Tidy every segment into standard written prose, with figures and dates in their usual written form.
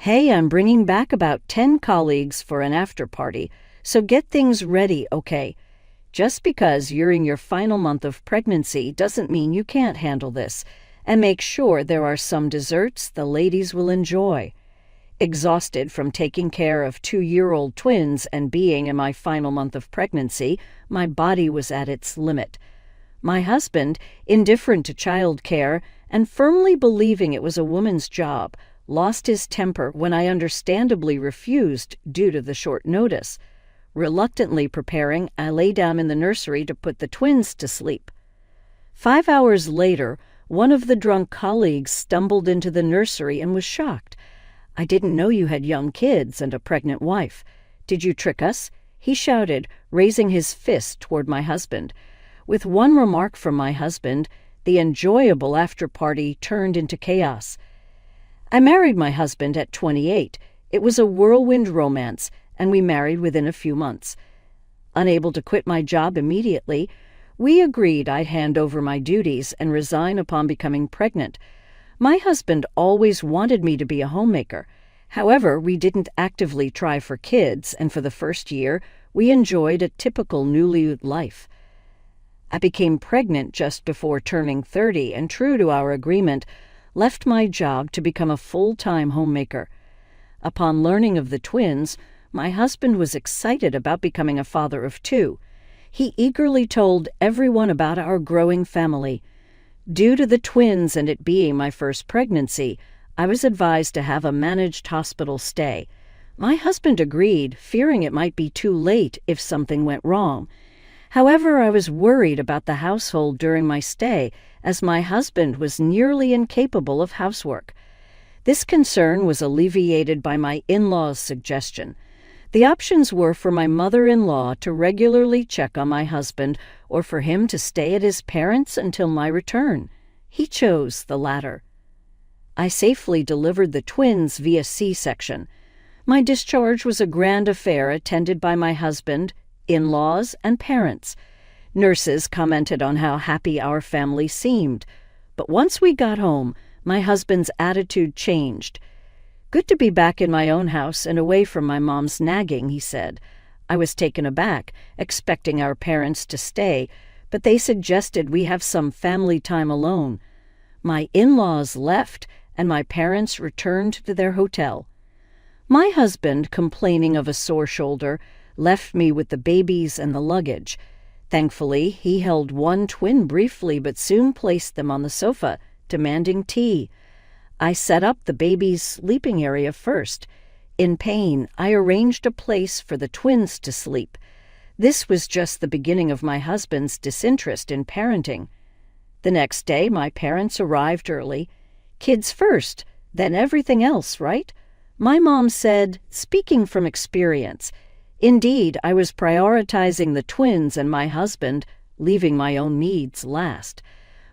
Hey, I'm bringing back about 10 colleagues for an after party, so get things ready, okay? Just because you're in your final month of pregnancy doesn't mean you can't handle this, and make sure there are some desserts the ladies will enjoy. Exhausted from taking care of 2-year-old twins and being in my final month of pregnancy, my body was at its limit. My husband, indifferent to child care and firmly believing it was a woman's job, lost his temper when I understandably refused due to the short notice. Reluctantly preparing, I lay down in the nursery to put the twins to sleep. 5 hours later, one of the drunk colleagues stumbled into the nursery and was shocked. "I didn't know you had young kids and a pregnant wife. Did you trick us?" he shouted, raising his fist toward my husband. With one remark from my husband, the enjoyable after-party turned into chaos. I married my husband at 28. It was a whirlwind romance, and we married within a few months. Unable to quit my job immediately, we agreed I'd hand over my duties and resign upon becoming pregnant. My husband always wanted me to be a homemaker. However, we didn't actively try for kids, and for the first year, we enjoyed a typical newlywed life. I became pregnant just before turning 30, and true to our agreement, left my job to become a full-time homemaker. Upon learning of the twins, my husband was excited about becoming a father of 2. He eagerly told everyone about our growing family. Due to the twins and it being my first pregnancy, I was advised to have a managed hospital stay. My husband agreed, fearing it might be too late if something went wrong. However, I was worried about the household during my stay, as my husband was nearly incapable of housework. This concern was alleviated by my in-laws' suggestion. The options were for my mother-in-law to regularly check on my husband or for him to stay at his parents' until my return. He chose the latter. I safely delivered the twins via C-section. My discharge was a grand affair attended by my husband, in-laws, and parents. Nurses commented on how happy our family seemed. But once we got home, my husband's attitude changed. "Good to be back in my own house and away from my mom's nagging," he said. I was taken aback, expecting our parents to stay, but they suggested we have some family time alone. My in-laws left, and my parents returned to their hotel. My husband, complaining of a sore shoulder, left me with the babies and the luggage. Thankfully, he held one twin briefly but soon placed them on the sofa, demanding tea. I set up the baby's sleeping area first. In pain, I arranged a place for the twins to sleep. This was just the beginning of my husband's disinterest in parenting. The next day, my parents arrived early. "Kids first, then everything else, right?" My mom said, speaking from experience. Indeed, I was prioritizing the twins and my husband, leaving my own needs last.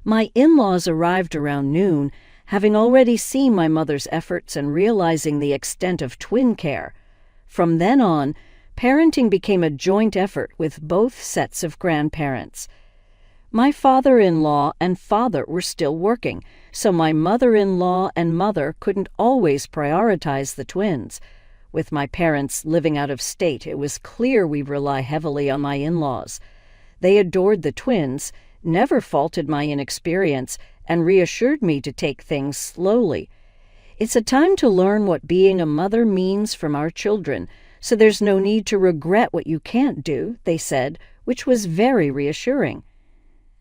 My in-laws arrived around noon, having already seen my mother's efforts and realizing the extent of twin care. From then on, parenting became a joint effort with both sets of grandparents. My father-in-law and father were still working, so my mother-in-law and mother couldn't always prioritize the twins. With my parents living out of state, it was clear we rely heavily on my in-laws. They adored the twins, never faulted my inexperience, and reassured me to take things slowly. "It's a time to learn what being a mother means from our children, so there's no need to regret what you can't do," they said, which was very reassuring.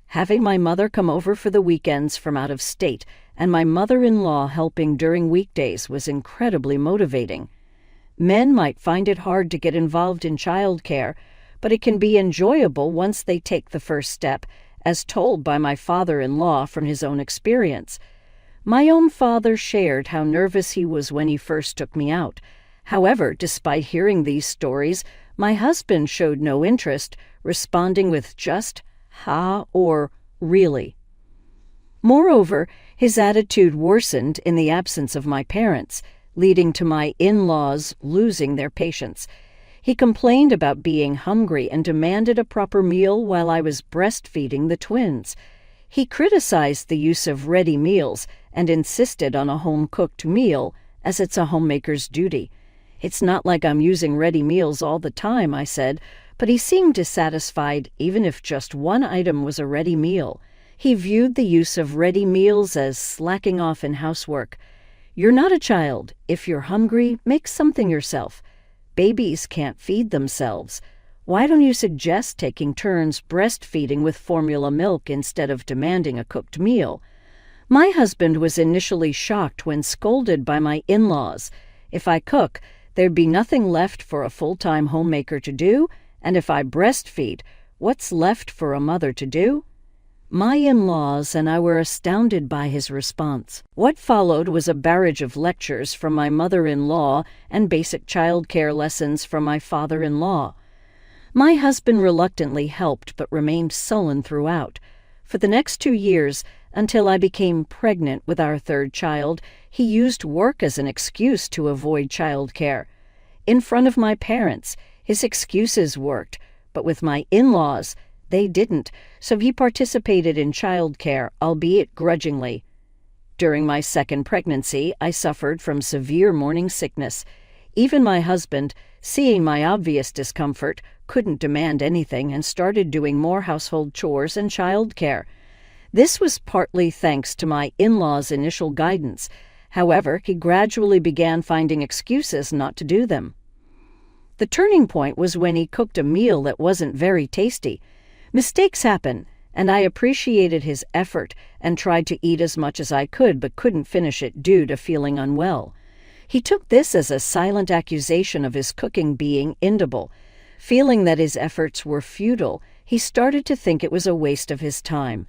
Having my mother come over for the weekends from out of state and my mother-in-law helping during weekdays was incredibly motivating. Men might find it hard to get involved in childcare, but it can be enjoyable once they take the first step, as told by my father-in-law from his own experience. My own father shared how nervous he was when he first took me out. However, despite hearing these stories, my husband showed no interest, responding with just "ha" or "really." Moreover, his attitude worsened in the absence of my parents, leading to my in-laws losing their patience. He complained about being hungry and demanded a proper meal while I was breastfeeding the twins. He criticized the use of ready meals and insisted on a home-cooked meal, as it's a homemaker's duty. It's not like I'm using ready meals all the time, I said, but he seemed dissatisfied even if just one item was a ready meal. He viewed the use of ready meals as slacking off in housework. You're not a child. If you're hungry, make something yourself. Babies can't feed themselves. Why don't you suggest taking turns breastfeeding with formula milk instead of demanding a cooked meal? My husband was initially shocked when scolded by my in-laws. If I cook, there'd be nothing left for a full-time homemaker to do, and if I breastfeed, what's left for a mother to do? My in-laws and I were astounded by his response. What followed was a barrage of lectures from my mother-in-law and basic child-care lessons from my father-in-law. My husband reluctantly helped but remained sullen throughout. For the next 2 years, until I became pregnant with our third child, he used work as an excuse to avoid childcare. In front of my parents, his excuses worked, but with my in-laws, they didn't, so he participated in childcare, albeit grudgingly. During my second pregnancy, I suffered from severe morning sickness. Even my husband, seeing my obvious discomfort, couldn't demand anything and started doing more household chores and childcare. This was partly thanks to my in-laws' initial guidance. However, he gradually began finding excuses not to do them. The turning point was when he cooked a meal that wasn't very tasty. Mistakes happen, and I appreciated his effort and tried to eat as much as I could but couldn't finish it due to feeling unwell. He took this as a silent accusation of his cooking being inedible. Feeling that his efforts were futile, he started to think it was a waste of his time.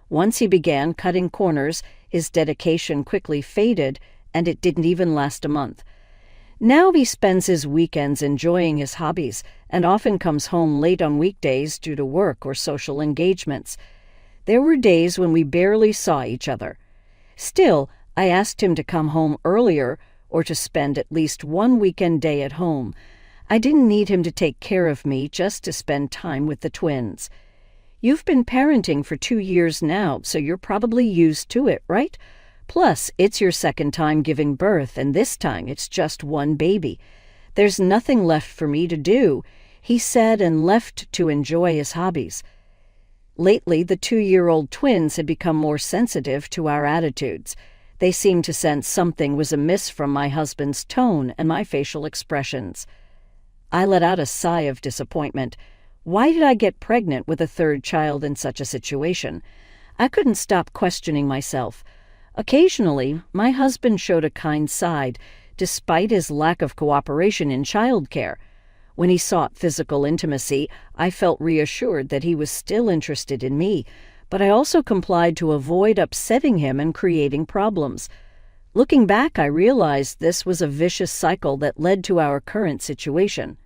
Once he began cutting corners, his dedication quickly faded, and it didn't even last a month. Now he spends his weekends enjoying his hobbies and often comes home late on weekdays due to work or social engagements. There were days when we barely saw each other. Still, I asked him to come home earlier or to spend at least one weekend day at home. I didn't need him to take care of me, just to spend time with the twins. You've been parenting for 2 years now, so you're probably used to it, right? Plus, it's your second time giving birth, and this time it's just one baby. There's nothing left for me to do, he said, and left to enjoy his hobbies. Lately, the 2-year-old twins had become more sensitive to our attitudes. They seemed to sense something was amiss from my husband's tone and my facial expressions. I let out a sigh of disappointment. Why did I get pregnant with a third child in such a situation? I couldn't stop questioning myself. Occasionally, my husband showed a kind side, despite his lack of cooperation in childcare. When he sought physical intimacy, I felt reassured that he was still interested in me, but I also complied to avoid upsetting him and creating problems. Looking back, I realized this was a vicious cycle that led to our current situation.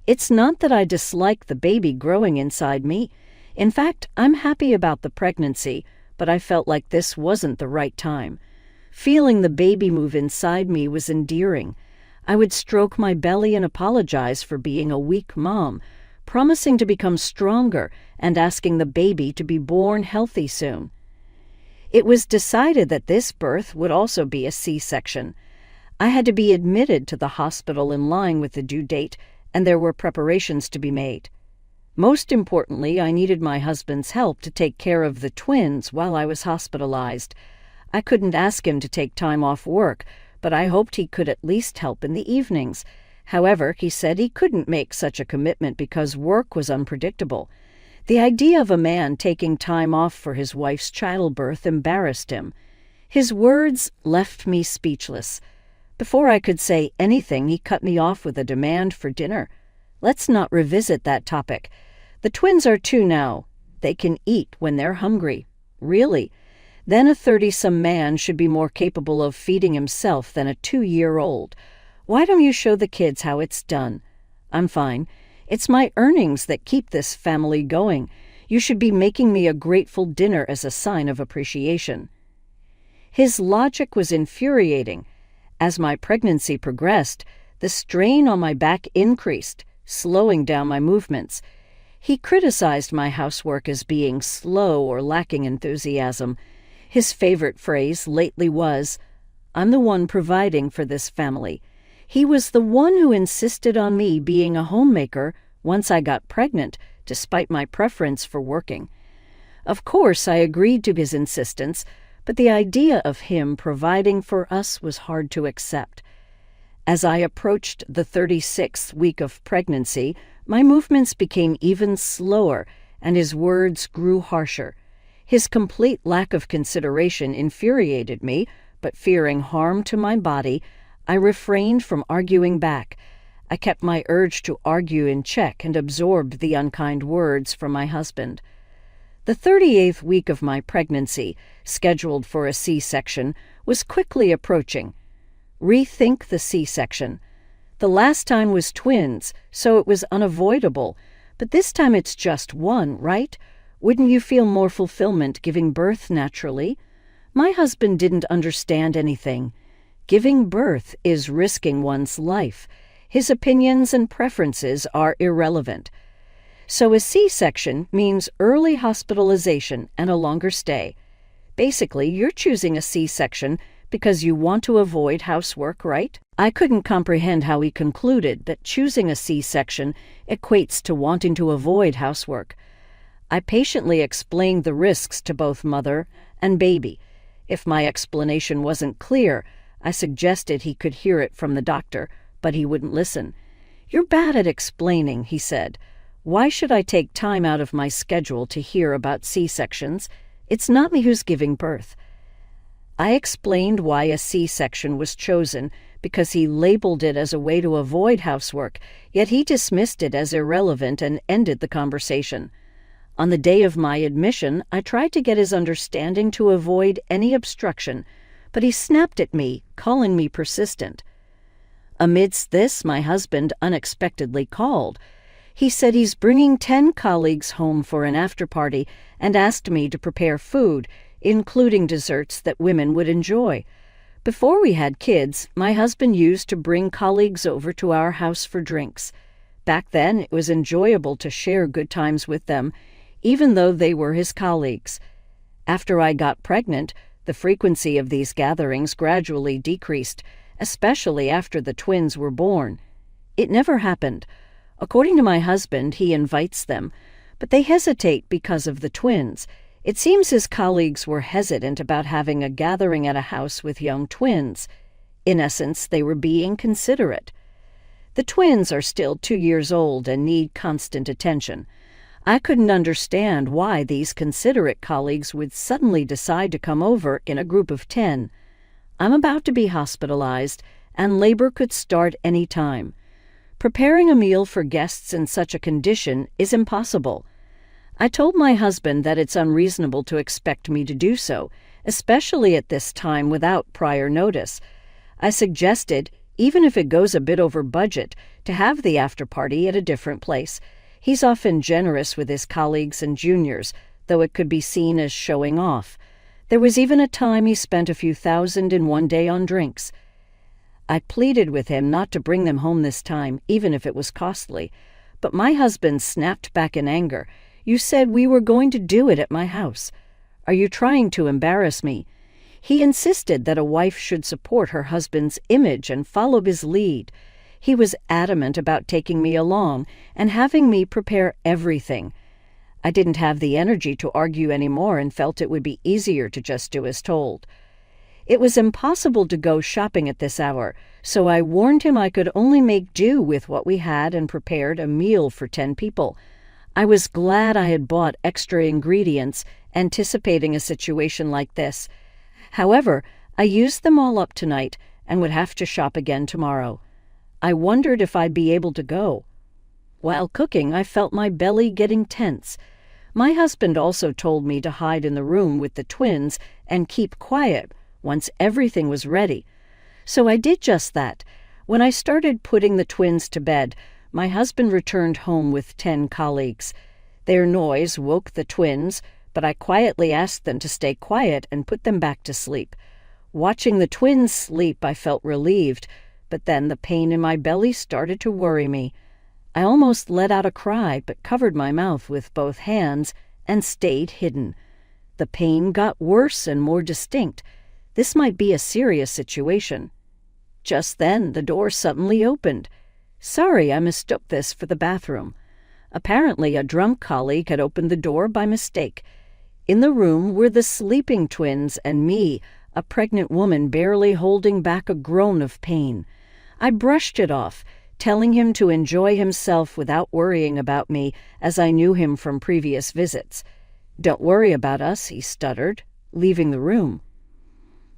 It's not that I dislike the baby growing inside me. In fact, I'm happy about the pregnancy, but I felt like this wasn't the right time. Feeling the baby move inside me was endearing. I would stroke my belly and apologize for being a weak mom, promising to become stronger and asking the baby to be born healthy soon. It was decided that this birth would also be a C-section. I had to be admitted to the hospital in line with the due date, and there were preparations to be made. Most importantly, I needed my husband's help to take care of the twins while I was hospitalized. I couldn't ask him to take time off work, but I hoped he could at least help in the evenings. However, he said he couldn't make such a commitment because work was unpredictable. The idea of a man taking time off for his wife's childbirth embarrassed him. His words left me speechless. Before I could say anything, he cut me off with a demand for dinner. Let's not revisit that topic. The twins are 2 now. They can eat when they're hungry. Really? Then a 30-some man should be more capable of feeding himself than a 2-year-old. Why don't you show the kids how it's done? I'm fine. It's my earnings that keep this family going. You should be making me a grateful dinner as a sign of appreciation. His logic was infuriating. As my pregnancy progressed, the strain on my back increased, slowing down my movements. He criticized my housework as being slow or lacking enthusiasm. His favorite phrase lately was, I'm the one providing for this family. He was the one who insisted on me being a homemaker once I got pregnant, despite my preference for working. Of course, I agreed to his insistence, but the idea of him providing for us was hard to accept. As I approached the 36th week of pregnancy, my movements became even slower, and his words grew harsher. His complete lack of consideration infuriated me, but fearing harm to my body, I refrained from arguing back. I kept my urge to argue in check and absorbed the unkind words from my husband. The 38th week of my pregnancy, scheduled for a C-section, was quickly approaching. Rethink the C-section. The last time was twins, so it was unavoidable, but this time it's just one, right? Wouldn't you feel more fulfillment giving birth naturally? My husband didn't understand anything. Giving birth is risking one's life. His opinions and preferences are irrelevant. So a C-section means early hospitalization and a longer stay. Basically, you're choosing a C-section because you want to avoid housework, right? I couldn't comprehend how he concluded that choosing a C-section equates to wanting to avoid housework. I patiently explained the risks to both mother and baby. If my explanation wasn't clear, I suggested he could hear it from the doctor, but he wouldn't listen. "You're bad at explaining," he said. "Why should I take time out of my schedule to hear about C-sections? It's not me who's giving birth." I explained why a C-section was chosen because he labeled it as a way to avoid housework, yet he dismissed it as irrelevant and ended the conversation. On the day of my admission, I tried to get his understanding to avoid any obstruction, but he snapped at me, calling me persistent. Amidst this, my husband unexpectedly called. He said he's bringing 10 colleagues home for an after-party and asked me to prepare food, including desserts that women would enjoy. Before we had kids, my husband used to bring colleagues over to our house for drinks. Back then, it was enjoyable to share good times with them, even though they were his colleagues. After I got pregnant, the frequency of these gatherings gradually decreased, especially after the twins were born. It never happened. According to my husband, he invites them, but they hesitate because of the twins. It seems his colleagues were hesitant about having a gathering at a house with young twins. In essence, they were being considerate. The twins are still 2 years old and need constant attention. I couldn't understand why these considerate colleagues would suddenly decide to come over in a group of 10. I'm about to be hospitalized, and labor could start any time. Preparing a meal for guests in such a condition is impossible. I told my husband that it's unreasonable to expect me to do so, especially at this time without prior notice. I suggested, even if it goes a bit over budget, to have the after-party at a different place. He's often generous with his colleagues and juniors, though it could be seen as showing off. There was even a time he spent a few thousand in one day on drinks. I pleaded with him not to bring them home this time, even if it was costly. But my husband snapped back in anger. "You said we were going to do it at my house. Are you trying to embarrass me?" He insisted that a wife should support her husband's image and follow his lead. He was adamant about taking me along and having me prepare everything. I didn't have the energy to argue anymore and felt it would be easier to just do as told. It was impossible to go shopping at this hour, so I warned him I could only make do with what we had and prepared a meal for 10 people. I was glad I had bought extra ingredients, anticipating a situation like this. However, I used them all up tonight and would have to shop again tomorrow. I wondered if I'd be able to go. While cooking, I felt my belly getting tense. My husband also told me to hide in the room with the twins and keep quiet once everything was ready. So I did just that. When I started putting the twins to bed, my husband returned home with 10 colleagues. Their noise woke the twins, but I quietly asked them to stay quiet and put them back to sleep. Watching the twins sleep, I felt relieved, but then the pain in my belly started to worry me. I almost let out a cry, but covered my mouth with both hands and stayed hidden. The pain got worse and more distinct. This might be a serious situation. Just then, the door suddenly opened. Sorry, I mistook this for the bathroom. Apparently, a drunk colleague had opened the door by mistake. In the room were the sleeping twins and me, a pregnant woman barely holding back a groan of pain. I brushed it off, telling him to enjoy himself without worrying about me, as I knew him from previous visits. Don't worry about us, he stuttered, leaving the room.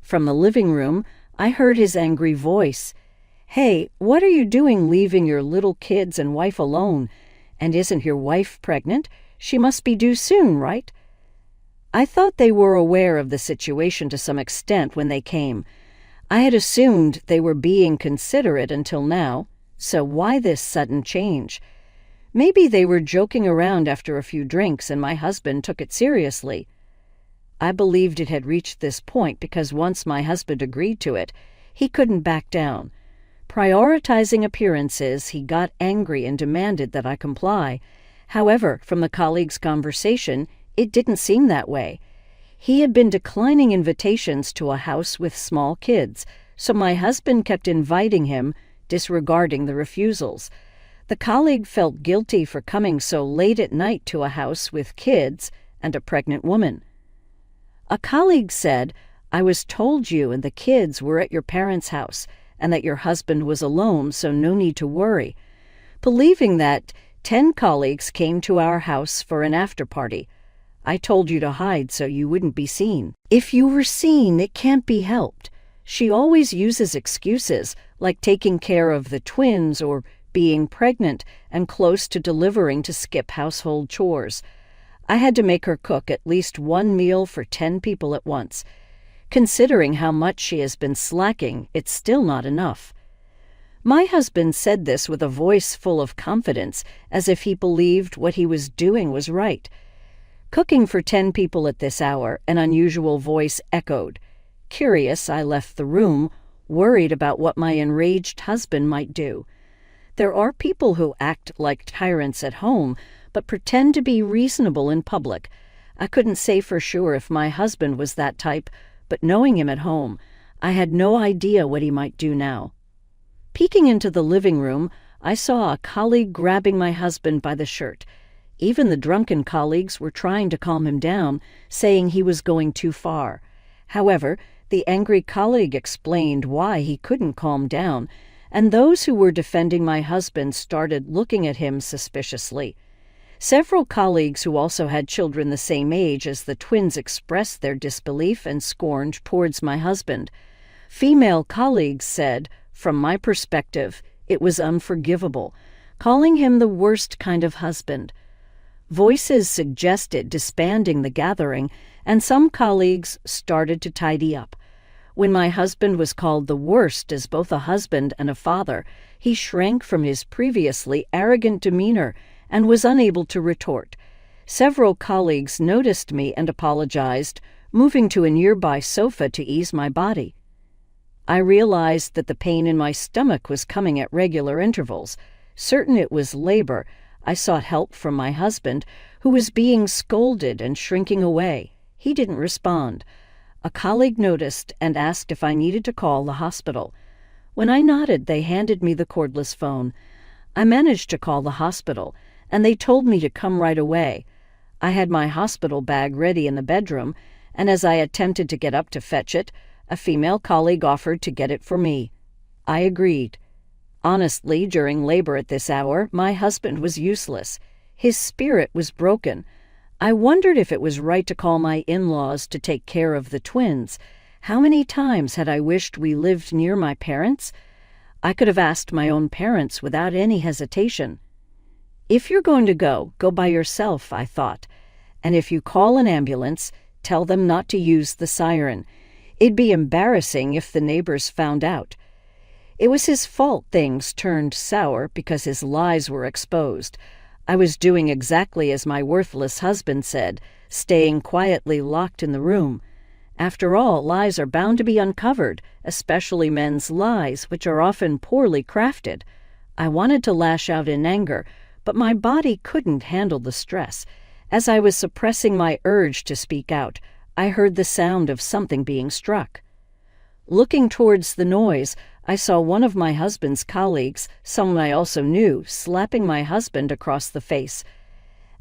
From the living room, I heard his angry voice. Hey, what are you doing leaving your little kids and wife alone? And isn't your wife pregnant? She must be due soon, right? I thought they were aware of the situation to some extent when they came. I had assumed they were being considerate until now, so why this sudden change? Maybe they were joking around after a few drinks and my husband took it seriously. I believed it had reached this point because once my husband agreed to it, he couldn't back down. Prioritizing appearances, he got angry and demanded that I comply. However, from the colleagues' conversation, it didn't seem that way. He had been declining invitations to a house with small kids, so my husband kept inviting him, disregarding the refusals. The colleague felt guilty for coming so late at night to a house with kids and a pregnant woman. A colleague said, I was told you and the kids were at your parents' house and that your husband was alone, so no need to worry. Believing that, 10 colleagues came to our house for an after-party. I told you to hide so you wouldn't be seen. If you were seen, it can't be helped. She always uses excuses, like taking care of the twins or being pregnant and close to delivering to skip household chores. I had to make her cook at least one meal for 10 people at once. Considering how much she has been slacking, it's still not enough. My husband said this with a voice full of confidence, as if he believed what he was doing was right. Cooking for 10 people at this hour, an unusual voice echoed. Curious, I left the room, worried about what my enraged husband might do. There are people who act like tyrants at home, but pretend to be reasonable in public. I couldn't say for sure if my husband was that type, but knowing him at home, I had no idea what he might do now. Peeking into the living room, I saw a colleague grabbing my husband by the shirt. Even the drunken colleagues were trying to calm him down, saying he was going too far. However, the angry colleague explained why he couldn't calm down, and those who were defending my husband started looking at him suspiciously. Several colleagues who also had children the same age as the twins expressed their disbelief and scorn towards my husband. Female colleagues said, from my perspective, it was unforgivable, calling him the worst kind of husband. Voices suggested disbanding the gathering, and some colleagues started to tidy up. When my husband was called the worst as both a husband and a father, he shrank from his previously arrogant demeanor and was unable to retort. Several colleagues noticed me and apologized, moving to a nearby sofa to ease my body. I realized that the pain in my stomach was coming at regular intervals. Certain it was labor, I sought help from my husband, who was being scolded and shrinking away. He didn't respond. A colleague noticed and asked if I needed to call the hospital. When I nodded, they handed me the cordless phone. I managed to call the hospital, and they told me to come right away. I had my hospital bag ready in the bedroom, and as I attempted to get up to fetch it, a female colleague offered to get it for me. I agreed. Honestly, during labor at this hour, my husband was useless. His spirit was broken. I wondered if it was right to call my in-laws to take care of the twins. How many times had I wished we lived near my parents? I could have asked my own parents without any hesitation. If you're going to go by yourself, I thought. And if you call an ambulance, tell them not to use the siren. It'd be embarrassing if the neighbors found out. It was his fault things turned sour because his lies were exposed. I was doing exactly as my worthless husband said, staying quietly locked in the room. After all, lies are bound to be uncovered, especially men's lies, which are often poorly crafted. I wanted to lash out in anger, but my body couldn't handle the stress. As I was suppressing my urge to speak out, I heard the sound of something being struck. Looking towards the noise, I saw one of my husband's colleagues, someone I also knew, slapping my husband across the face.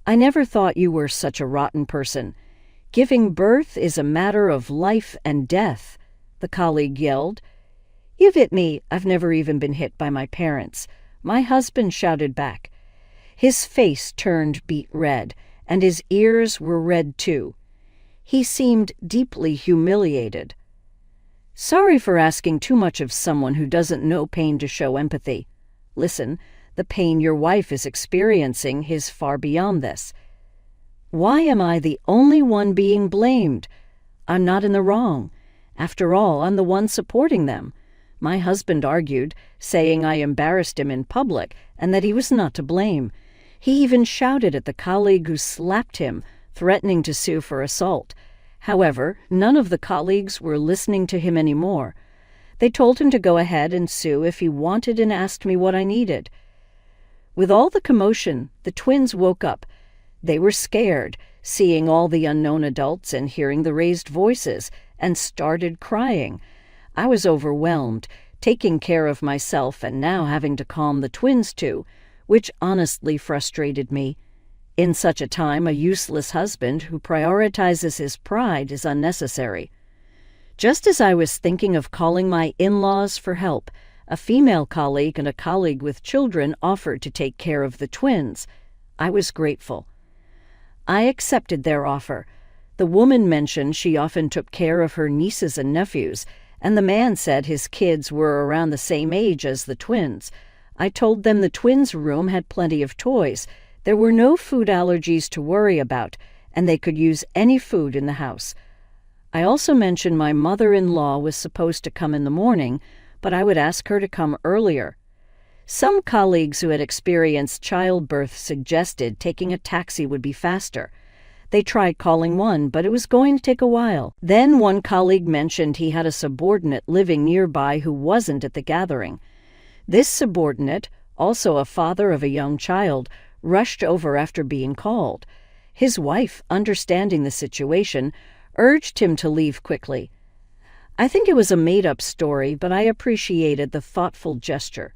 "I never thought you were such a rotten person. Giving birth is a matter of life and death," the colleague yelled. "You've hit me. I've never even been hit by my parents," my husband shouted back. His face turned beet red, and his ears were red too. He seemed deeply humiliated. "Sorry for asking too much of someone who doesn't know pain to show empathy. Listen, the pain your wife is experiencing is far beyond this. Why am I the only one being blamed? I'm not in the wrong. After all, I'm the one supporting them," my husband argued, saying I embarrassed him in public and that he was not to blame. He even shouted at the colleague who slapped him, threatening to sue for assault. However, none of the colleagues were listening to him anymore. They told him to go ahead and sue if he wanted and asked me what I needed. With all the commotion, the twins woke up. They were scared, seeing all the unknown adults and hearing the raised voices, and started crying. I was overwhelmed, taking care of myself and now having to calm the twins too, which honestly frustrated me. In such a time, a useless husband who prioritizes his pride is unnecessary. Just as I was thinking of calling my in-laws for help, a female colleague and a colleague with children offered to take care of the twins. I was grateful. I accepted their offer. The woman mentioned she often took care of her nieces and nephews, and the man said his kids were around the same age as the twins. I told them the twins' room had plenty of toys. There were no food allergies to worry about, and they could use any food in the house. I also mentioned my mother-in-law was supposed to come in the morning, but I would ask her to come earlier. Some colleagues who had experienced childbirth suggested taking a taxi would be faster. They tried calling one, but it was going to take a while. Then one colleague mentioned he had a subordinate living nearby who wasn't at the gathering. This subordinate, also a father of a young child, rushed over after being called. His wife, understanding the situation, urged him to leave quickly. I think it was a made-up story, but I appreciated the thoughtful gesture.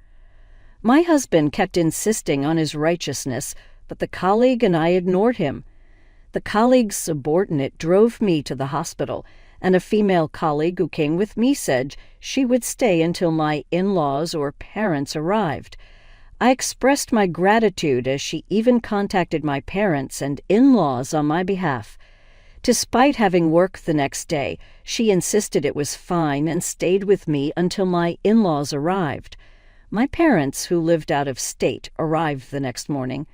My husband kept insisting on his righteousness, but the colleague and I ignored him. The colleague's subordinate drove me to the hospital, and a female colleague who came with me said she would stay until my in-laws or parents arrived. I expressed my gratitude as she even contacted my parents and in-laws on my behalf. Despite having work the next day, she insisted it was fine and stayed with me until my in-laws arrived. My parents, who lived out of state, arrived the next morning.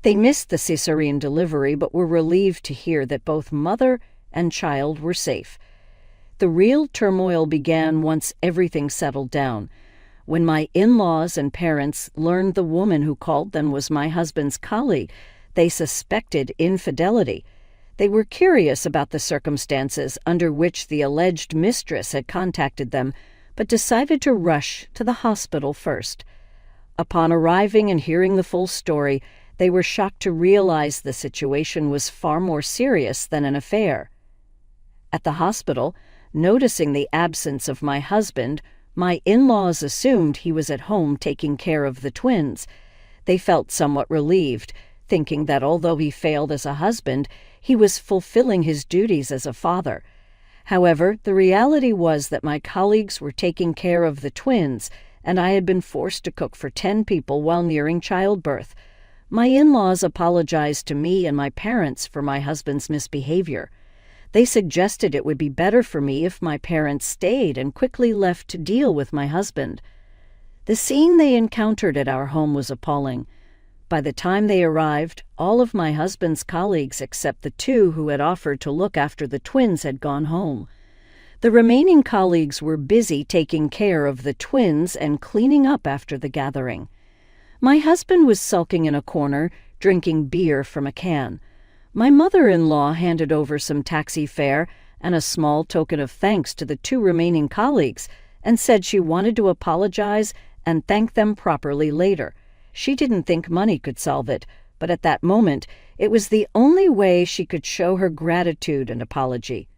They missed the cesarean delivery but were relieved to hear that both mother and child were safe. The real turmoil began once everything settled down. When my in-laws and parents learned the woman who called them was my husband's colleague, they suspected infidelity. They were curious about the circumstances under which the alleged mistress had contacted them, but decided to rush to the hospital first. Upon arriving and hearing the full story, they were shocked to realize the situation was far more serious than an affair. At the hospital, noticing the absence of my husband, my in-laws assumed he was at home taking care of the twins. They felt somewhat relieved, thinking that although he failed as a husband, he was fulfilling his duties as a father. However, the reality was that my colleagues were taking care of the twins, and I had been forced to cook for 10 people while nearing childbirth. My in-laws apologized to me and my parents for my husband's misbehavior. They suggested it would be better for me if my parents stayed and quickly left to deal with my husband. The scene they encountered at our home was appalling. By the time they arrived, all of my husband's colleagues except the 2 who had offered to look after the twins had gone home. The remaining colleagues were busy taking care of the twins and cleaning up after the gathering. My husband was sulking in a corner, drinking beer from a can. My mother-in-law handed over some taxi fare and a small token of thanks to the 2 remaining colleagues and said she wanted to apologize and thank them properly later. She didn't think money could solve it, but at that moment, it was the only way she could show her gratitude and apology.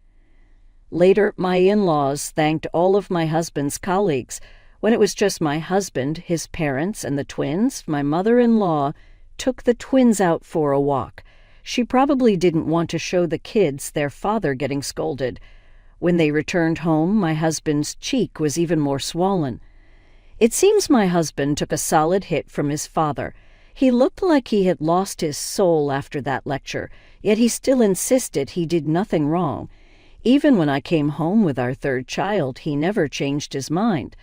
Later, my in-laws thanked all of my husband's colleagues. When it was just my husband, his parents, and the twins, my mother-in-law took the twins out for a walk. She probably didn't want to show the kids their father getting scolded. When they returned home, my husband's cheek was even more swollen. It seems my husband took a solid hit from his father. He looked like he had lost his soul after that lecture, yet he still insisted he did nothing wrong. Even when I came home with our third child, he never changed his mind.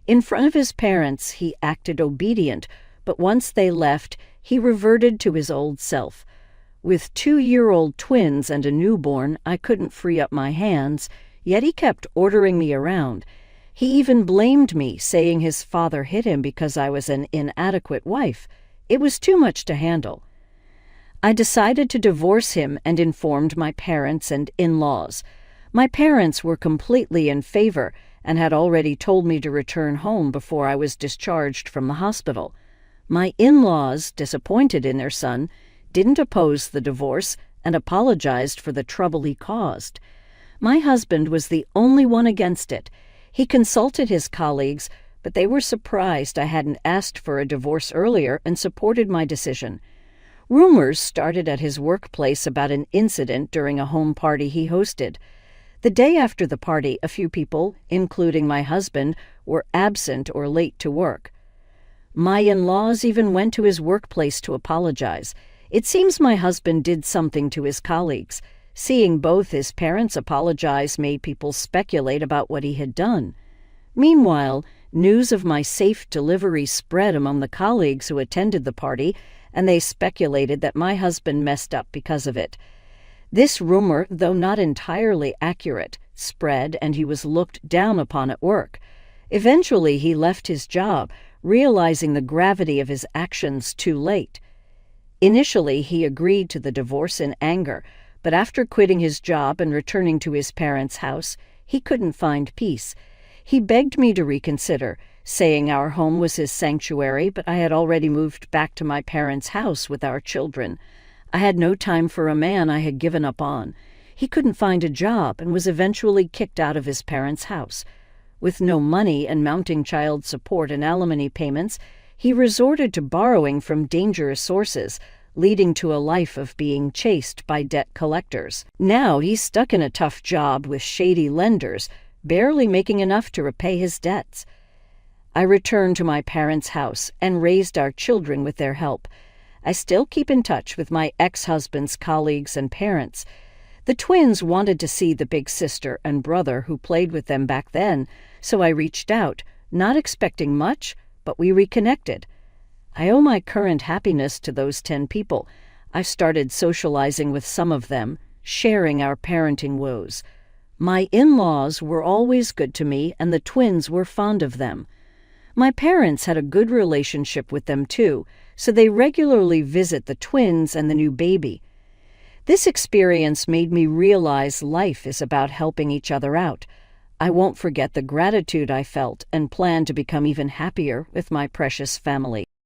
In front of his parents, he acted obedient, but once they left, he reverted to his old self. With 2-year-old twins and a newborn, I couldn't free up my hands, yet he kept ordering me around. He even blamed me, saying his father hit him because I was an inadequate wife. It was too much to handle. I decided to divorce him and informed my parents and in-laws. My parents were completely in favor and had already told me to return home before I was discharged from the hospital. My in-laws, disappointed in their son, didn't oppose the divorce and apologized for the trouble he caused. My husband was the only one against it. He consulted his colleagues, but they were surprised I hadn't asked for a divorce earlier and supported my decision. Rumors started at his workplace about an incident during a home party he hosted. The day after the party, a few people, including my husband, were absent or late to work. My in-laws even went to his workplace to apologize. It seems my husband did something to his colleagues. Seeing both his parents apologize made people speculate about what he had done. Meanwhile, news of my safe delivery spread among the colleagues who attended the party, and they speculated that my husband messed up because of it. This rumor, though not entirely accurate, spread, and he was looked down upon at work. Eventually, he left his job, realizing the gravity of his actions too late. Initially, he agreed to the divorce in anger, but after quitting his job and returning to his parents' house, he couldn't find peace. He begged me to reconsider, saying our home was his sanctuary, but I had already moved back to my parents' house with our children. I had no time for a man I had given up on. He couldn't find a job and was eventually kicked out of his parents' house. With no money and mounting child support and alimony payments, he resorted to borrowing from dangerous sources, leading to a life of being chased by debt collectors. Now he's stuck in a tough job with shady lenders, barely making enough to repay his debts. I returned to my parents' house and raised our children with their help. I still keep in touch with my ex-husband's colleagues and parents. The twins wanted to see the big sister and brother who played with them back then, so I reached out, not expecting much, but we reconnected. I owe my current happiness to those 10 people. I've started socializing with some of them, sharing our parenting woes. My in-laws were always good to me, and the twins were fond of them. My parents had a good relationship with them too, so they regularly visit the twins and the new baby. This experience made me realize life is about helping each other out. I won't forget the gratitude I felt and plan to become even happier with my precious family.